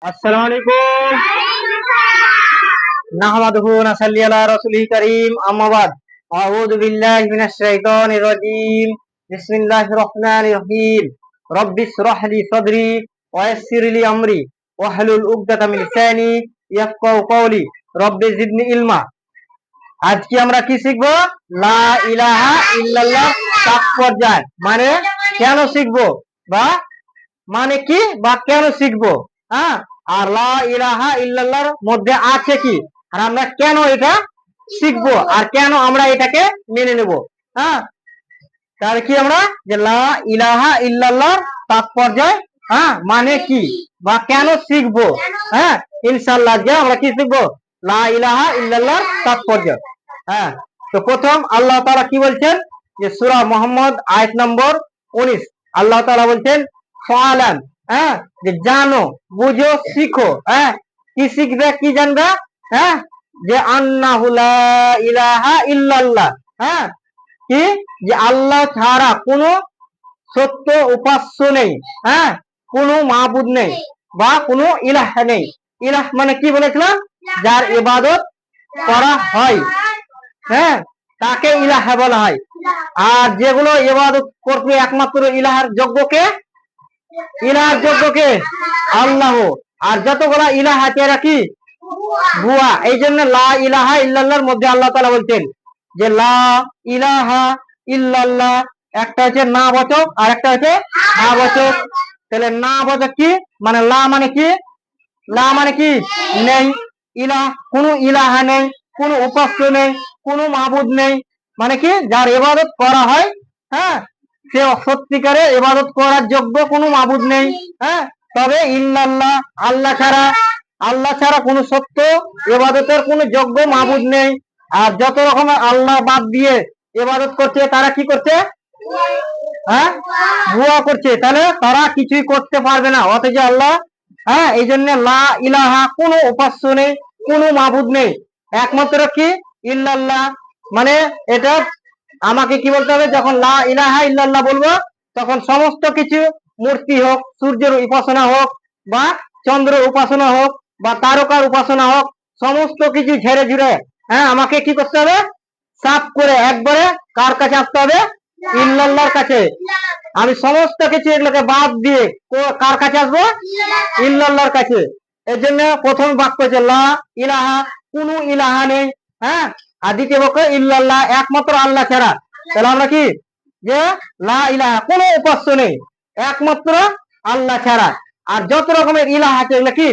আসসালামু আলাইকুম। নাহমাদুহু ওয়া নাসাল্লি আলা রাসূলিল কারীম, আম্মা বাদ। আউযু বিল্লাহি মিনাশ শাইতানির রাজীম। বিসমিল্লাহির রহমানির রহিম। রব্বিশ ইশরাহ লি সাদরি ওয়া ইয়াসসির লি আমরি ওয়াহলুল উকদাতাম মিন লিসানি ইয়াফকাহু কওলি। রব্বি জিদনি ইলমা। আজকে আমরা কি শিখবো? লা ইলাহা ইল্লাল্লাহ তাৎপর্য, মানে কেন শিখবো, বা মানে কি, বা কেন শিখবো। হ্যাঁ, আর লা ইলাহা ইল্লাল্লাহর মধ্যে আছে কি, আর আমরা কেন এটা শিখবো, আর কেন আমরা এটাকে মেনে নেব। হ্যাঁ, তাহলে কি আমরা যে লা ইলাহা ইল্লাল্লাহর তাৎপর্য, হ্যাঁ মানে কি, বা কেন শিখবো। হ্যাঁ, ইনশাআল্লাহ আজকে আমরা কি শিখবো? লা ইলাহা ইল্লাল্লাহর তাৎপর্য। হ্যাঁ, তো প্রথম আল্লাহ তাআলা কি বলছেন, যে সূরা মুহাম্মদ আয়াত নম্বর 19, আল্লাহ তাআলা বলছেন ফালাম, হ্যাঁ যে জানো, বুঝো, শিখো। হ্যাঁ, কি শিখবে, কি জানবে? হ্যাঁ, যে আন্নাহু লা ইলাহা ইল্লাল্লাহ, হ্যাঁ কি, যে আল্লাহ ছাড়া কোনো সত্য উপাস্য নেই। হ্যাঁ, কোনো মাবুদ নেই, বা কোনো ইলাহ নেই। ইলাহ মানে কি বলেছিলাম? যার ইবাদত করা হয়, হ্যাঁ তাকে ইলাহ বলা হয়। আর যেগুলো ইবাদত করবে একমাত্র ইলাহার যোগ্যকে, ইলাহার যোগ্যকে আল্লাহ। আর যতগুলা ইলাহ আছে এরা কি? ভুয়া। এই জন্য লা ইলাহা ইল্লাল্লাহর মধ্যে আল্লাহ তাআলা বলছেন যে লা ইলাহা ইল্লাল্লাহ, একটা হচ্ছে না বাচক আর একটা হচ্ছে হা বাচক। তাহলে না বাচক কি মানে, লা মানে কি, লা মানে কি নেই, ইলাহ কোনো ইলাহা নেই, কোনো উপাস্য নেই, কোনো মাবুদ নেই, মানে কি যার ইবাদত করা হয়, হ্যাঁ সে সত্যিকারে ইবাদত করার যোগ্য কোনো মাবুদ নেই। হ্যাঁ, তবে ইল্লাল্লাহ, আল্লাহ ছাড়া, আল্লাহ ছাড়া কোনো সত্য ইবাদতের কোনো যোগ্য মাবুদ নেই। আর যত রকমের আল্লাহ বাদ দিয়ে ইবাদত করছে তারা কি করছে? হ্যাঁ, ভুয়া করছে। তাহলে তারা কিছুই করতে পারবে না, অথচ আল্লাহ। হ্যাঁ, এই জন্য লা ইলাহা, কোনো উপাস্য নেই, কোনো মাবুদ নেই, একমাত্র কি ইল্লাল্লাহ। মানে এটা আমাকে কি বলতে হবে, যখন লা ইলাহা ইল্লাল্লাহ বলবো তখন সমস্ত কিছু, মূর্তি হোক, সূর্যের উপাসনা হোক, বা চন্দ্রের উপাসনা হোক, বা তারকার উপাসনা হোক, সমস্ত কিছু ঝেড়ে ঝুড়ে, হ্যাঁ আমাকে কি করতে হবে? সাফ করে একবারে কার কাছে আসতে হবে? ইল্লাল্লাহর কাছে। আমি সমস্ত কিছু এগুলোকে বাদ দিয়ে কার কাছে আসবো? ইল্লাল্লাহর কাছে। এর জন্য প্রথম বাক্য হচ্ছে লা ইলাহা, কোনো ইলাহা নেই। হ্যাঁ, আর দ্বিতীয় বাক্য ইল্লাল্লাহ, একমাত্র আল্লাহ ছাড়া। তাহলে আমরা কি, যে লা ইলাহা, কোনো উপাস্য নেই একমাত্র আল্লাহ ছাড়া। আর যত রকমের ইলাহা আছে এগুলো কি?